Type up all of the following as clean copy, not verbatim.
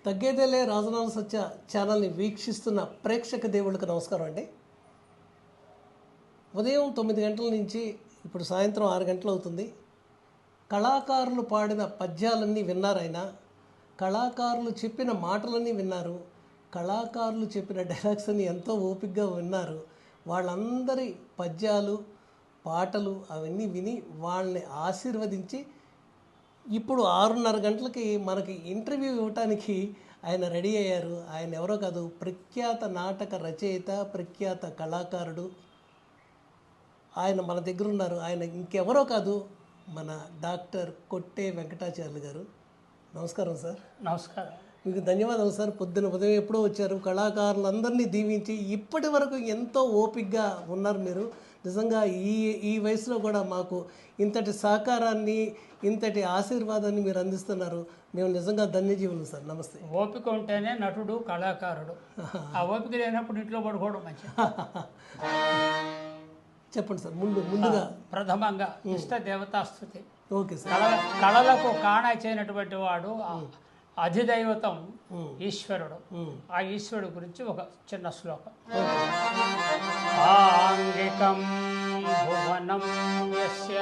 తగ్గేదేలే రాజనాల సత్య ఛానల్ని వీక్షిస్తున్న ప్రేక్షక దేవుళ్ళకి నమస్కారం అండి. ఉదయం 9 గంటల నుంచి ఇప్పుడు సాయంత్రం 6 గంటలు అవుతుంది. కళాకారులు పాడిన పద్యాలన్నీ విన్నారైనా, కళాకారులు చెప్పిన మాటలన్నీ విన్నారు, కళాకారులు చెప్పిన డైలాగ్స్ అన్ని ఎంతో ఓపికగా విన్నారు. వాళ్ళందరి పద్యాలు పాటలు అవన్నీ విని వాళ్ళని ఆశీర్వదించి ఇప్పుడు 6:30 గంటలకి మనకి ఇంటర్వ్యూ ఇవ్వటానికి ఆయన రెడీ అయ్యారు. ఆయన ఎవరో కాదు, ప్రఖ్యాత నాటక రచయిత, ప్రఖ్యాత కళాకారుడు. ఆయన మన దగ్గర ఉన్నారు. ఆయన ఇంకెవరో కాదు, మన డాక్టర్ కొట్టే వెంకటాచార్యులు గారు. నమస్కారం సార్. నమస్కారం. మీకు ధన్యవాదాలు సార్. పొద్దున ఉదయం ఎప్పుడో వచ్చారు, కళాకారులందరినీ దీవించి ఇప్పటి వరకు ఎంతో ఓపికగా ఉన్నారు మీరు. నిజంగా ఈ వయసులో కూడా మాకు ఇంతటి సహకారాన్ని, ఇంతటి ఆశీర్వాదాన్ని మీరు అందిస్తున్నారు. మేము నిజంగా ధన్యజీవులు సార్. నమస్తే. ఓపిక ఉంటేనే నటుడు, కళాకారుడు. ఆ ఓపిక లేనప్పుడు ఇంట్లో పడుకోవడం మంచిది. చెప్పండి సార్. ముందుగా ప్రథమంగా ఇష్ట దేవతాస్తుతి. Okay sir. కళలకు కాణ చేయనటువంటి వాడు అధిదైవతం ఈశ్వరుడు. ఆ ఈశ్వరుడు గురించి ఒక చిన్న శ్లోకం. ఆంగికం భువనం యస్య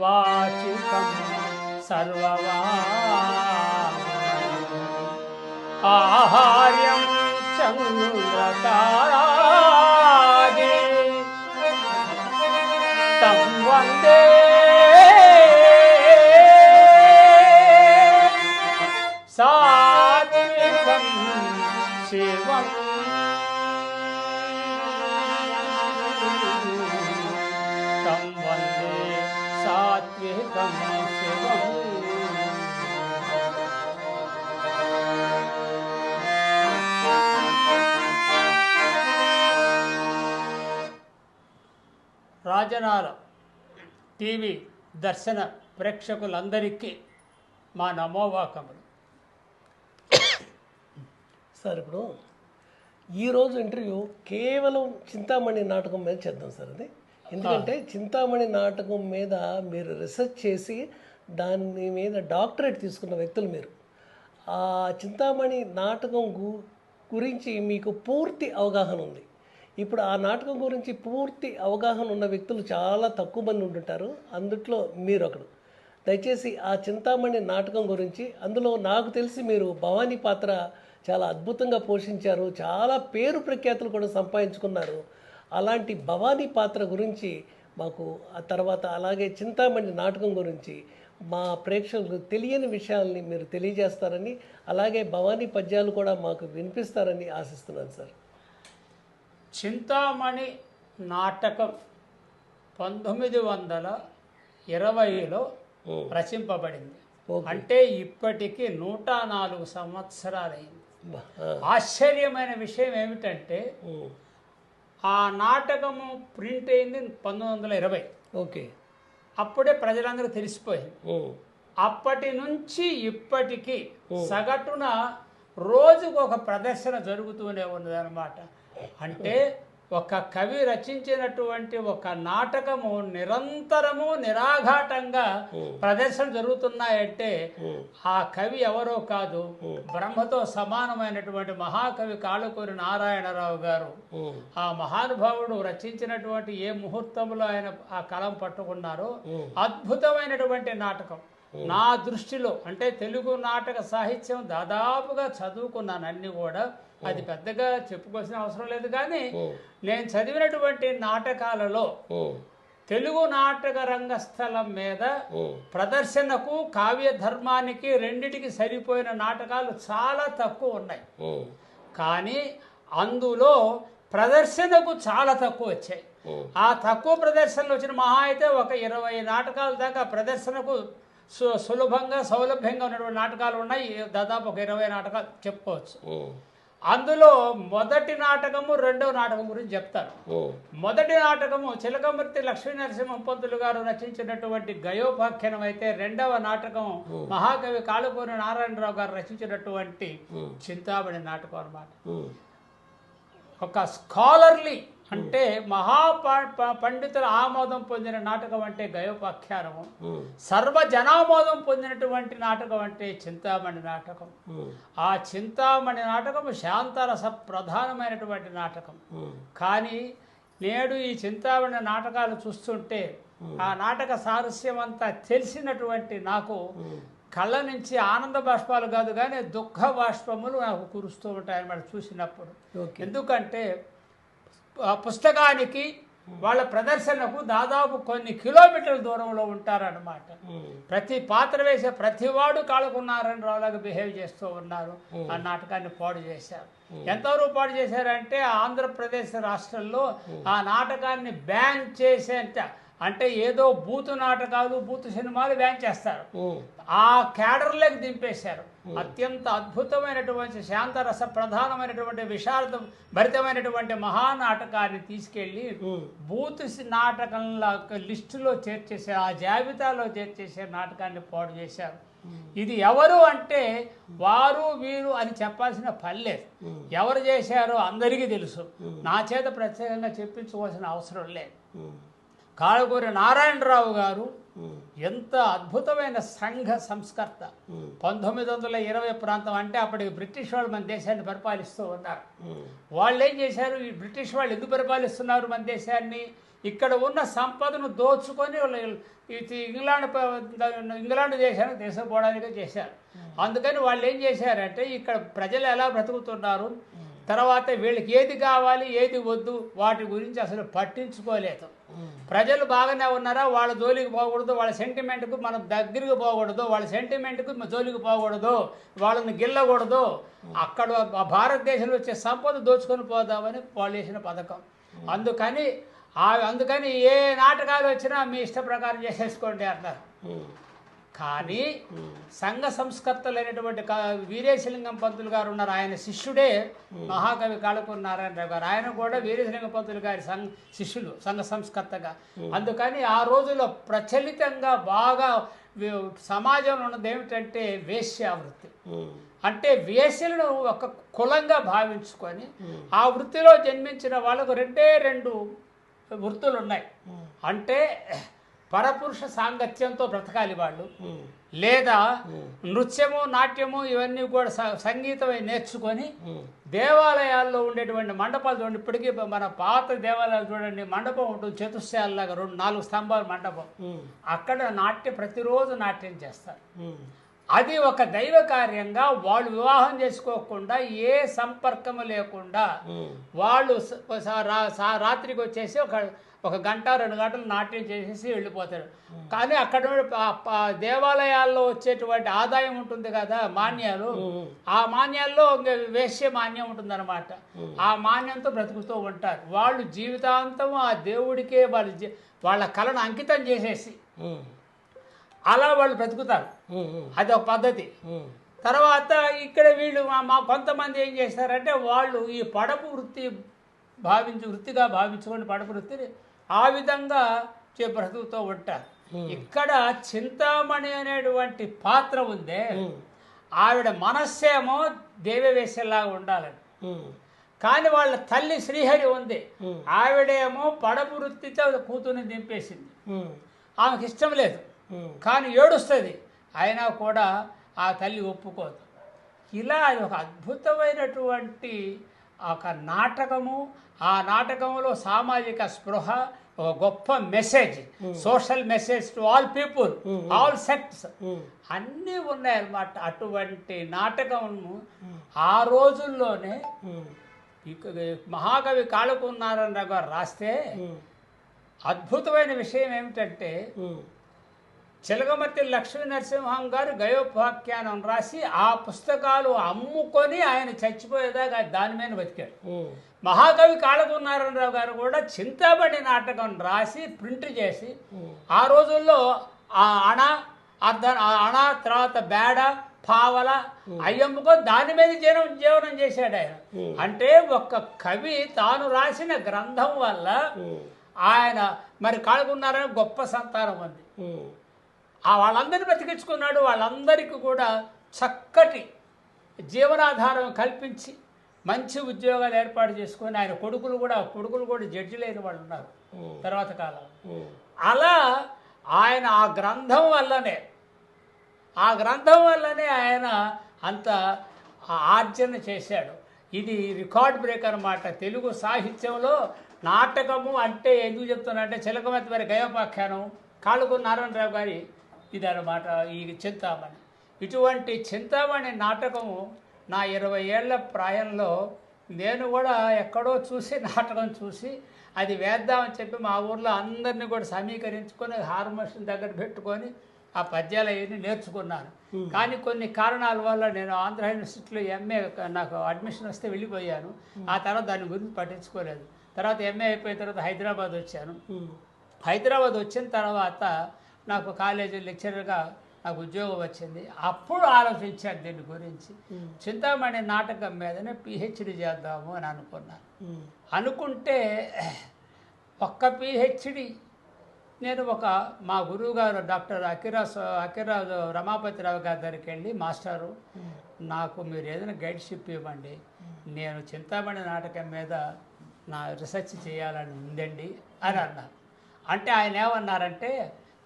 వాచికం సర్వవాంగ్మయం ఆహార్యం చంద్రతారాది తం వందే సాత్వికం శివం తం వందే సాత్వికం శివం. రాజనాల టీవీ దర్శన ప్రేక్షకులందరికీ మా నమోవాకములు. సార్, ఇప్పుడు ఈరోజు ఇంటర్వ్యూ కేవలం చింతామణి నాటకం మీద చేద్దాం సార్. అది ఎందుకంటే చింతామణి నాటకం మీద మీరు రీసెర్చ్ చేసి దాని మీద డాక్టరేట్ తీసుకున్న వ్యక్తులు మీరు. ఆ చింతామణి నాటకం గురించి మీకు పూర్తి అవగాహన ఉంది. ఇప్పుడు ఆ నాటకం గురించి పూర్తి అవగాహన ఉన్న వ్యక్తులు చాలా తక్కువ మంది ఉంటుంటారు. అందుట్లో మీరు ఒకడు. దయచేసి ఆ చింతామణి నాటకం గురించి, అందులో నాకు తెలిసి మీరు భవానీ పాత్ర చాలా అద్భుతంగా పోషించారు, చాలా పేరు ప్రఖ్యాతులు కూడా సంపాదించుకున్నారు. అలాంటి భవానీ పాత్ర గురించి మాకు, ఆ తర్వాత అలాగే చింతామణి నాటకం గురించి మా ప్రేక్షకులకు తెలియని విషయాల్ని మీరు తెలియజేస్తారని, అలాగే భవానీ పద్యాలు కూడా మాకు వినిపిస్తారని ఆశిస్తున్నాను సార్. చింతామణి నాటకం 1920లో రచింపబడింది. అంటే ఇప్పటికీ 104 సంవత్సరాలైంది. ఆశ్చర్యమైన విషయం ఏమిటంటే ఆ నాటకము ప్రింట్ అయింది 1920. ఓకే. అప్పుడే ప్రజలందరూ తెలిసిపోయింది. అప్పటి నుంచి ఇప్పటికీ సగటున రోజుకు ఒక ప్రదర్శన జరుగుతూనే ఉన్నదన్నమాట. అంటే ఒక కవి రచించినటువంటి ఒక నాటకము నిరంతరము నిరాఘాటంగా ప్రదర్శన జరుగుతున్నాయంటే ఆ కవి ఎవరో కాదు, బ్రహ్మతో సమానమైనటువంటి మహాకవి కాళ్ళకూరి నారాయణరావు గారు. ఆ మహానుభావుడు రచించినటువంటి ఏ ముహూర్తంలో ఆయన ఆ కలం పట్టుకున్నారో అద్భుతమైనటువంటి నాటకం. నా దృష్టిలో, అంటే తెలుగు నాటక సాహిత్యం దాదాపుగా చదువుకున్నాను అన్ని కూడా, అది పెద్దగా చెప్పుకోవాల్సిన అవసరం లేదు. కానీ నేను చదివినటువంటి నాటకాలలో తెలుగు నాటక రంగస్థలం మీద ప్రదర్శనకు, కావ్య ధర్మానికి రెండిటికి సరిపోయిన నాటకాలు చాలా తక్కువ ఉన్నాయి. కానీ అందులో ప్రదర్శనకు చాలా తక్కువ వచ్చాయి. ఆ తక్కువ ప్రదర్శనలు వచ్చిన మహా అయితే ఒక 20 నాటకాల దాకా ప్రదర్శనకు సులభంగా సౌలభ్యంగా ఉన్నటువంటి నాటకాలు ఉన్నాయి. దాదాపు ఒక 20 నాటకాలు చెప్పుకోవచ్చు. అందులో మొదటి నాటకము, రెండవ నాటకం గురించి చెప్తారు. మొదటి నాటకము చిలకమర్తి లక్ష్మీ నరసింహం పంతులు గారు రచించినటువంటి గయోపాఖ్యానం అయితే, రెండవ నాటకం మహాకవి కాళ్ళకూరి నారాయణరావు గారు రచించినటువంటి చింతామణి నాటకం అన్నమాట. ఒక స్కాలర్లీ అంటే పండితుల ఆమోదం పొందిన నాటకం అంటే గయోపాఖ్యానము, సర్వజనామోదం పొందినటువంటి నాటకం అంటే చింతామణి నాటకం. ఆ చింతామణి నాటకం శాంతరస ప్రధానమైనటువంటి నాటకం. కానీ నేడు ఈ చింతామణి నాటకాలు చూస్తుంటే ఆ నాటక సారస్యం అంతా తెలిసినటువంటి నాకు కళ్ళ నుంచి ఆనంద బాష్పాలు కాదు కానీ దుఃఖ బాష్పములు నాకు కురుస్తూ ఉంటాయన్నమాట చూసినప్పుడు. ఎందుకంటే ఆ పుస్తకానికి వాళ్ళ ప్రదర్శనకు దాదాపు కొన్ని కిలోమీటర్ల దూరంలో ఉంటారన్నమాట. ప్రతి పాత్ర వేసే ప్రతివాడు కాళ్ళకున్నారని రావులాగా బిహేవ్ చేస్తూ ఉన్నారు. ఆ నాటకాన్ని పాడు చేశారు. ఎంతవరకు పాడు చేశారంటే ఆంధ్రప్రదేశ్ రాష్ట్రంలో ఆ నాటకాన్ని బ్యాన్ చేసేంత, అంటే ఏదో బూతు నాటకాలు బూతు సినిమాలు బ్యాన్ చేస్తారు, ఆ క్యాడర్లోకి దింపేశారు. అత్యంత అద్భుతమైనటువంటి శాంతరస ప్రధానమైనటువంటి విషాదం భరితమైనటువంటి మహానాటకాన్ని తీసుకెళ్ళి బూత్ నాటకంలో లిస్టులో చేర్చేసే, ఆ జాబితాలో చేర్చేసే నాటకాన్ని పాడు చేశారు. ఇది ఎవరు అంటే వారు వీరు అని చెప్పాల్సిన పని లేదు. ఎవరు చేశారో అందరికీ తెలుసు. నా చేత ప్రత్యేకంగా చెప్పించుకోవాల్సిన అవసరం లేదు. కాళకూరి నారాయణరావు గారు ఎంత అద్భుతమైన సంఘ సంస్కర్త. 1920 ప్రాంతం అంటే అప్పటికి బ్రిటిష్ వాళ్ళు మన దేశాన్ని పరిపాలిస్తూ ఉన్నారు. వాళ్ళు ఏం చేశారు, ఈ బ్రిటిష్ వాళ్ళు ఎందుకు పరిపాలిస్తున్నారు మన దేశాన్ని, ఇక్కడ ఉన్న సంపదను దోచుకొని ఇంగ్లాండ్ దేశానికి తీసుకుపోవడానికే చేశారు. అందుకని వాళ్ళు ఏం చేశారంటే ఇక్కడ ప్రజలు ఎలా బ్రతుకుతున్నారు, తర్వాత వీళ్ళకి ఏది కావాలి ఏది వద్దు వాటి గురించి అసలు పట్టించుకోలేదు. ప్రజలు బాగానే ఉన్నారా, వాళ్ళ జోలికి పోకూడదు, వాళ్ళ సెంటిమెంట్కు మనం దగ్గరికి పోకూడదు, వాళ్ళ సెంటిమెంట్కు జోలికి పోకూడదు, వాళ్ళని గిల్లకూడదు, అక్కడ భారతదేశంలో వచ్చే సంపద దోచుకొని పోదామని వాళ్ళు వేసిన పథకం. అందుకని ఏ నాటకాలు వచ్చినా మీ ఇష్ట ప్రకారం చేసేసుకోండి అన్నారు. కానీ సంఘ సంస్కర్తలైనటువంటి వీరేశలింగం పంతులు గారు ఉన్నారు. ఆయన శిష్యుడే మహాకవి కాళకూరి నారాయణరావు గారు. ఆయన కూడా వీరేశలింగం పంతులు గారి శిష్యులు సంఘ సంస్కర్తగా. అందుకని ఆ రోజుల్లో ప్రచలితంగా బాగా సమాజంలో ఉన్నది ఏమిటంటే వేశ్యావృత్తి. అంటే వేశ్యలను ఒక కులంగా భావించుకొని ఆ వృత్తిలో జన్మించిన వాళ్ళకు రెండు వృత్తులు ఉన్నాయి. అంటే పరపురుష సాంగత్యంతో బ్రతకాలి వాళ్ళు, లేదా నృత్యము నాట్యము ఇవన్నీ కూడా సంగీతం నేర్చుకొని దేవాలయాల్లో ఉండేటువంటి మండపాలు చూడండి. ఇప్పటికీ మన పాత దేవాలయాలు చూడండి, మండపం ఉంటుంది చతుశ్శాలలాగా 4 స్తంభాల మండపం. అక్కడ ప్రతిరోజు నాట్యం చేస్తారు. అది ఒక దైవ కార్యంగా వాళ్ళు వివాహం చేసుకోకుండా ఏ సంపర్కము లేకుండా వాళ్ళు రాత్రికి వచ్చేసి ఒక గంట 2 గంటలు నాట్యం చేసేసి వెళ్ళిపోతారు. కానీ అక్కడ దేవాలయాల్లో వచ్చేటువంటి ఆదాయం ఉంటుంది కదా, మాన్యాలు, ఆ మాన్యాల్లో వేశ్య మాన్యం ఉంటుందన్నమాట. ఆ మాన్యంతో బ్రతుకుతూ ఉంటారు. వాళ్ళు జీవితాంతం ఆ దేవుడికే వాళ్ళ కళను అంకితం చేసేసి అలా వాళ్ళు బ్రతుకుతారు. అది ఒక పద్ధతి. తర్వాత ఇక్కడ వీళ్ళు కొంతమంది ఏం చేస్తారంటే వాళ్ళు ఈ పడపు వృత్తిగా భావించుకొని పడపు వృత్తిని ఆ విధంగా బ్రతుకుతూ ఉంటారు. ఇక్కడ చింతామణి అనేటువంటి పాత్ర ఉందే, ఆవిడ మనస్సేమో దేవవేశ్యలాగా ఉండాలని, కానీ వాళ్ళ తల్లి శ్రీహరి ఉంది, ఆవిడేమో పడపు వృత్తితో కూతుర్ని దింపేసింది. ఆమెకి ఇష్టం లేదు, కానీ ఏడుస్తుంది, అయినా కూడా ఆ తల్లి ఒప్పుకోదు. ఇలా ఒక అద్భుతమైనటువంటి ఒక నాటకము. ఆ నాటకంలో సామాజిక స్పృహ, ఒక గొప్ప message, social message to all people, all sects అన్నీ ఉన్నాయన్నమాట. అటువంటి నాటకము ఆ రోజుల్లోనే మహాకవి కాళకూరి నారాయణరావు గారు రాస్తే అద్భుతమైన విషయం ఏమిటంటే చిలకమర్తి లక్ష్మీ నరసింహం గారు గయోపాఖ్యానం రాసి ఆ పుస్తకాలు అమ్ముకొని ఆయన చచ్చిపోయేదాకా దాని మీద బతికాడు. మహాకవి కాళకూరి నారాయణరావు గారు కూడా చింతామణి నాటకం రాసి ప్రింట్ చేసి ఆ రోజుల్లో ఆ అణ తర్వాత బేడ పావల అయ్యమ్మకో దాని మీద జీవనం చేశాడు ఆయన. అంటే ఒక కవి తాను రాసిన గ్రంథం వల్ల ఆయన మరి కాళకూరి నారాయణ గొప్ప సంతానం ఉంది. వాళ్ళందరినీ బతికించుకున్నాడు. వాళ్ళందరికీ కూడా చక్కటి జీవనాధారం కల్పించి మంచి ఉద్యోగాలు ఏర్పాటు చేసుకొని ఆయన కొడుకులు కూడా జడ్జిలు అయిన వాళ్ళు ఉన్నారు తర్వాత కాలం. అలా ఆయన ఆ గ్రంథం వల్లనే ఆయన అంత ఆర్జన చేశాడు. ఇది రికార్డ్ బ్రేక్ అన్నమాట. తెలుగు సాహిత్యంలో నాటకము అంటే ఎందుకు చెప్తున్నా చిలకమతి వారి గయోపాఖ్యానం, కాళ్ళకూరి నారాయణరావు గారి ఇదన్నమాట ఈ చింతామణి. ఇటువంటి చింతామణి నాటకము నా 20 ఏళ్ల ప్రాయంలో నేను కూడా ఎక్కడో నాటకం చూసి అది వేద్దామని చెప్పి మా ఊర్లో అందరినీ కూడా సమీకరించుకొని హార్మోనియం దగ్గర పెట్టుకొని ఆ పద్యాలు అవన్నీ నేర్చుకున్నాను. కానీ కొన్ని కారణాల వల్ల నేను ఆంధ్ర యూనివర్సిటీలో ఎంఏ నాకు అడ్మిషన్ వస్తే వెళ్ళిపోయాను. ఆ తర్వాత దాని గురించి పట్టించుకోలేదు. తర్వాత ఎంఏ అయిపోయిన తర్వాత హైదరాబాద్ వచ్చాను. హైదరాబాద్ వచ్చిన తర్వాత నాకు కాలేజీ లెక్చరర్గా నాకు ఉద్యోగం వచ్చింది. అప్పుడు ఆలోచించాను దీని గురించి. చింతామణి నాటకం మీదనే పిహెచ్డి చేద్దాము అని అనుకుంటే ఒక్క పిహెచ్డి నేను మా గురువు గారు డాక్టర్ అకిరాజు రమాపతిరావు గారి దగ్గరికి వెళ్ళి, మాస్టారు నాకు మీరు ఏదైనా గైడ్షిప్ ఇవ్వండి, నేను చింతామణి నాటకం మీద నా రీసెర్చ్ చేయాలని ఉందండి అని అన్నారు. అంటే ఆయన ఏమన్నారంటే,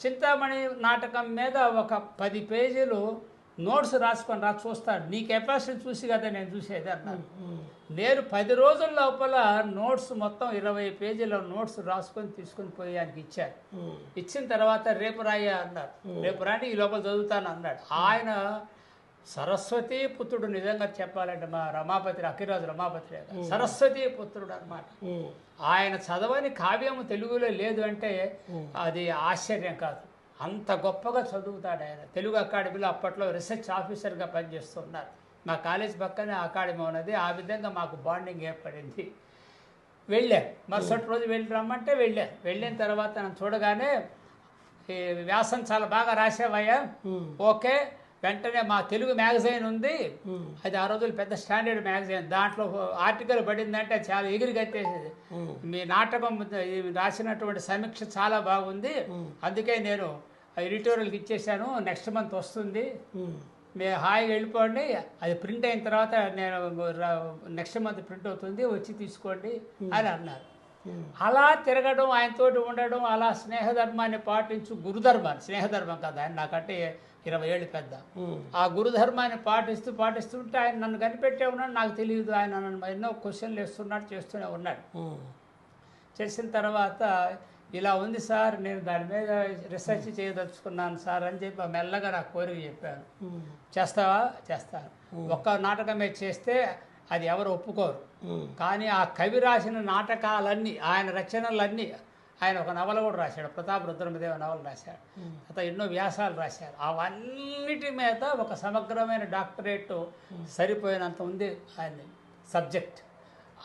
చింతామణి నాటకం మీద ఒక 10 పేజీలు నోట్స్ రాసుకొని చూస్తాను, నీ కెపాసిటీ చూసి కదా నేను చూసేది అన్నారు. నేను 10 రోజుల లోపల నోట్స్ మొత్తం 20 పేజీల నోట్స్ రాసుకొని తీసుకొని పోయి ఆయనకి ఇచ్చారు. ఇచ్చిన తర్వాత రేపు రాయ అన్నారు. రేపు రాని ఈ లోపల చదువుతాను అన్నాడు. ఆయన సరస్వతి పుత్రుడు, నిజంగా చెప్పాలంటే మా అకిరాజు రమాపతి సరస్వతి పుత్రుడు అన్నమాట. ఆయన చదవని కావ్యము తెలుగులో లేదు అంటే అది ఆశ్చర్యం కాదు. అంత గొప్పగా చదువుతాడు ఆయన. తెలుగు అకాడమీలో అప్పట్లో రీసెర్చ్ ఆఫీసర్గా పనిచేస్తున్నారు. మా కాలేజ్ పక్కనే అకాడమీ ఉన్నది. ఆ విధంగా మాకు బాండింగ్ ఏర్పడింది. వెళ్ళాను, మరుసటి రోజు వెళ్ళి రమ్మంటే వెళ్ళిన తర్వాత నన్ను చూడగానే, ఈ వ్యాసం చాలా బాగా రాసావయ్యా, ఓకే, వెంటనే మా తెలుగు మ్యాగజైన్ ఉంది, అది ఆ రోజులు పెద్ద స్టాండర్డ్ మ్యాగజైన్, దాంట్లో ఆర్టికల్ పడిందంటే చాలా ఎగిరిగట్టేసేది. మీ నాటకం రాసినటువంటి సమీక్ష చాలా బాగుంది, అందుకే నేను ఎడిటోరియల్కి ఇచ్చేసాను, నెక్స్ట్ మంత్ వస్తుంది, మీరు హాయిగా వెళ్ళిపోండి, అది ప్రింట్ అయిన తర్వాత నేను నెక్స్ట్ మంత్ ప్రింట్ అవుతుంది, వచ్చి తీసుకోండి అని అన్నారు. అలా తిరగడం, ఆయనతో ఉండడం, అలా స్నేహధర్మాన్ని పాటించు, స్నేహధర్మం కదా, ఆయన నాకంటే 20 ఏళ్ళు పెద్ద, ఆ గురుధర్మాన్ని పాటిస్తుంటే ఆయన నన్ను కనిపెట్టే ఉన్నాడు, నాకు తెలియదు. ఆయన నన్ను ఎన్నో క్వశ్చన్లు చేస్తూనే ఉన్నాడు. చేసిన తర్వాత ఇలా ఉంది సార్, నేను దాని మీద రీసెర్చ్ చేయదలుచుకున్నాను సార్ అని చెప్పి మెల్లగా నాకు కోరిక చెప్పాను. చేస్తావా? చేస్తాను. ఒక్క నాటకమే చేస్తే అది ఎవరు ఒప్పుకోరు. కానీ ఆ కవి రాసిన నాటకాలన్నీ, ఆయన రచనలన్నీ, ఆయన ఒక నవల కూడా రాశాడు, ప్రతాప్ రుద్రమదేవ నవల రాశాడు, అతను ఎన్నో వ్యాసాలు రాశాడు. అవన్నిటి మీద ఒక సమగ్రమైన డాక్టరేట్ సరిపోయినంత ఉంది ఆయన సబ్జెక్ట్.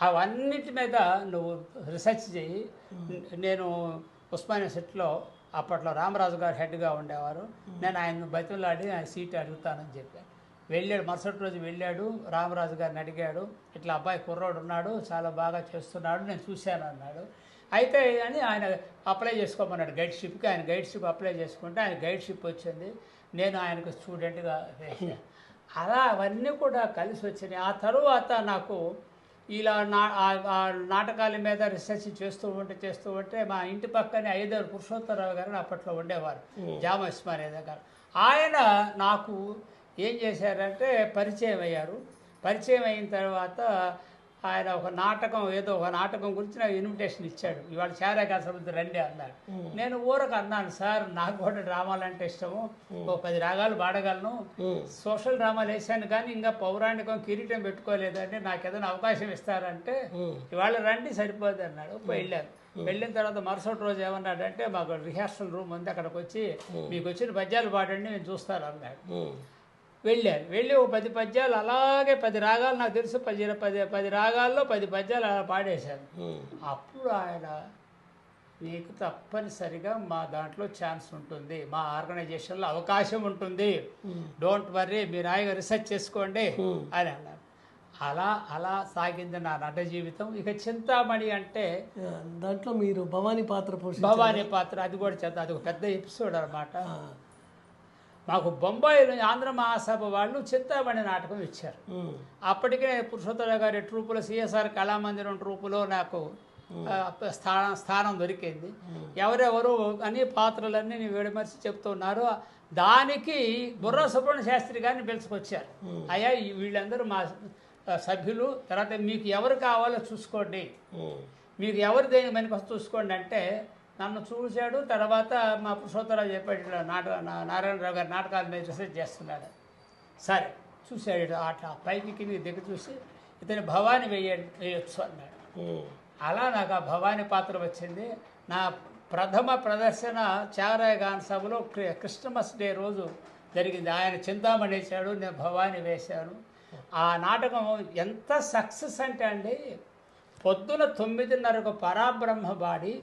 అవన్నిటి మీద నువ్వు రీసెర్చ్ చేయి. నేను ఉస్మానియా సిటీలో అప్పట్లో రామరాజు గారు హెడ్గా ఉండేవారు, నేను ఆయన బతిమలాడి ఆయన సీట్ అడుగుతానని చెప్పాను. వెళ్ళాడు, మరుసటి రోజు వెళ్ళాడు, రామరాజు గారిని అడిగాడు, ఇట్లా అబ్బాయి కుర్రోడు ఉన్నాడు, చాలా బాగా చేస్తున్నాడు, నేను చూశాను అన్నాడు. అయితే అని ఆయన అప్లై చేసుకోమన్నాడు గైడ్షిప్కి. ఆయన గైడ్షిప్ అప్లై చేసుకుంటే ఆయన గైడ్షిప్ వచ్చింది, నేను ఆయనకు స్టూడెంట్గా వేసాను. అలా అవన్నీ కూడా కలిసి వచ్చినాయి. ఆ తరువాత నాకు ఇలా నాటకాల మీద రీసెర్చ్ చేస్తూ ఉంటే మా ఇంటి పక్కనే ఐదారు పురుషోత్తరరావు గారు అప్పట్లో ఉండేవారు, జామ ఉస్మానియా దగ్గర. ఆయన నాకు ఏం చేశారంటే పరిచయం అయ్యారు. పరిచయం అయిన తర్వాత ఆయన ఒక నాటకం గురించి నాకు ఇన్విటేషన్ ఇచ్చాడు, ఇవాళ చారాకాశ్రమం రండి అన్నాడు. నేను ఊరకు అన్నాను, సార్ నాకు కూడా డ్రామాలు అంటే ఇష్టము, 10 రాగాలు పాడగలను, సోషల్ డ్రామాలు వేసాను కానీ ఇంకా పౌరాణికం కిరీటం పెట్టుకోలేదండి, నాకు ఏదైనా అవకాశం ఇస్తారంటే ఇవాళ రండి సరిపోదు అన్నాడు. వెళ్ళాను. వెళ్ళిన తర్వాత మరుసటి రోజు ఏమన్నాడంటే, మాకు రిహార్సల్ రూమ్ ఉంది, అక్కడికి వచ్చి మీకు వచ్చిన పద్యాలు పాడండి, నేను చూస్తాను అన్నాడు. వెళ్ళి ఒక 10 పద్యాలు అలాగే 10 రాగాలు నాకు తెలుసు, 10 రాగాల్లో 10 పద్యాలు అలా పాడేశాను. అప్పుడు ఆయన, నీకు తప్పనిసరిగా మా దాంట్లో ఛాన్స్ ఉంటుంది, మా ఆర్గనైజేషన్లో అవకాశం ఉంటుంది, డోంట్ వర్రీ, మీరు హాయిగా రీసెర్చ్ చేసుకోండి అని అన్నారు. అలా సాగింది నా నట జీవితం. ఇక చింతామణి అంటే దాంట్లో మీరు భవానీ పాత్ర, అది కూడా చేద్దాం, అది ఒక పెద్ద ఎపిసోడ్ అన్నమాట. మాకు బొంబాయిలో ఆంధ్ర మహాసభ వాళ్ళు చింతామణి నాటకం ఇచ్చారు. అప్పటికే పురుషోత్తమ గారి ట్రూపులో సిఎస్ఆర్ కళామందిరం ట్రూపులో నాకు స్థానం దొరికింది. ఎవరెవరు అని పాత్రలన్నీ నేను విడమర్చి చెప్తున్నారు. దానికి బుర్రా సుబ్రహ్మణ్య శాస్త్రి గారిని పిలుచుకొచ్చారు. అయ్యా వీళ్ళందరూ మా సభ్యులు, తర్వాత మీకు ఎవరు కావాలో చూసుకోండి, మీకు ఎవరు దేని మనకి చూసుకోండి అంటే నన్ను చూశాడు. తర్వాత మా పురుషోత్తరావు చెప్పాడు, ఇట్లా నారాయణరావు గారి నాటకాల మీద రీసెర్చ్ చేస్తున్నాడు. సరే చూశాడు, అట్లా పైకి కింద దగ్గర చూసి ఇతని భవాని వేయొచ్చు అన్నాడు. అలా నాకు ఆ భవాని పాత్ర వచ్చింది. నా ప్రథమ ప్రదర్శన త్యాగరాయ గాన సభలో క్రిస్టమస్ డే రోజు జరిగింది. ఆయన చింతామణి వేశాడు, నేను భవాని వేశాను. ఆ నాటకం ఎంత సక్సెస్ అంటే అండి, పొద్దున 9:30కు పరాబ్రహ్మ బాడి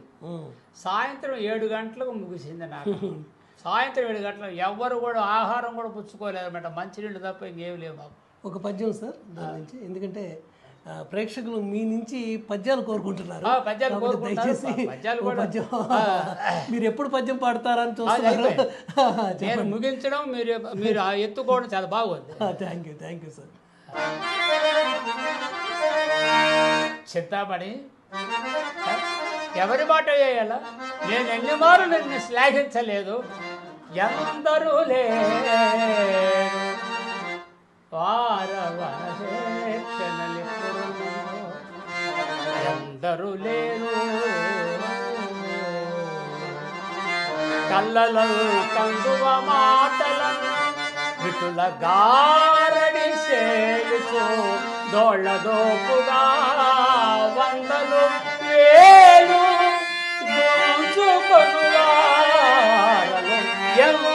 సాయంత్రం 7 గంటలకు ముగిసింది నాటకం. సాయంత్రం 7 గంటలకు ఎవ్వరు కూడా ఆహారం కూడా పుచ్చుకోలేదు అన్నమాట, మంచినీళ్ళు తప్ప ఇంకేం లేవు మాకు. ఒక పద్యం సార్ దాని నుంచి, ఎందుకంటే ప్రేక్షకులు మీ నుంచి పద్యాలు కోరుకుంటున్నారు. పద్యాలు దయచేసి పద్యాలు కూడా మీరు ఎప్పుడు పద్యం పాడతారని చూస్తున్నారు. నేను ముగించడం మీరు ఎత్తుకోవడం చాలా బాగుంది. Thank you sir. చింతామణి ఎవరి మాట వేయాలా? నేను ఎన్ని మారు నిన్ను శ్లాఘించలేదు. ఎందరూ లేరు ఎందరూ లేరు కళ్ళలో కందువ మాటలను విటుల గారడి సేలుచు దోళ్ళదోపుగా వందలు వేలు దోచుకొనువారలు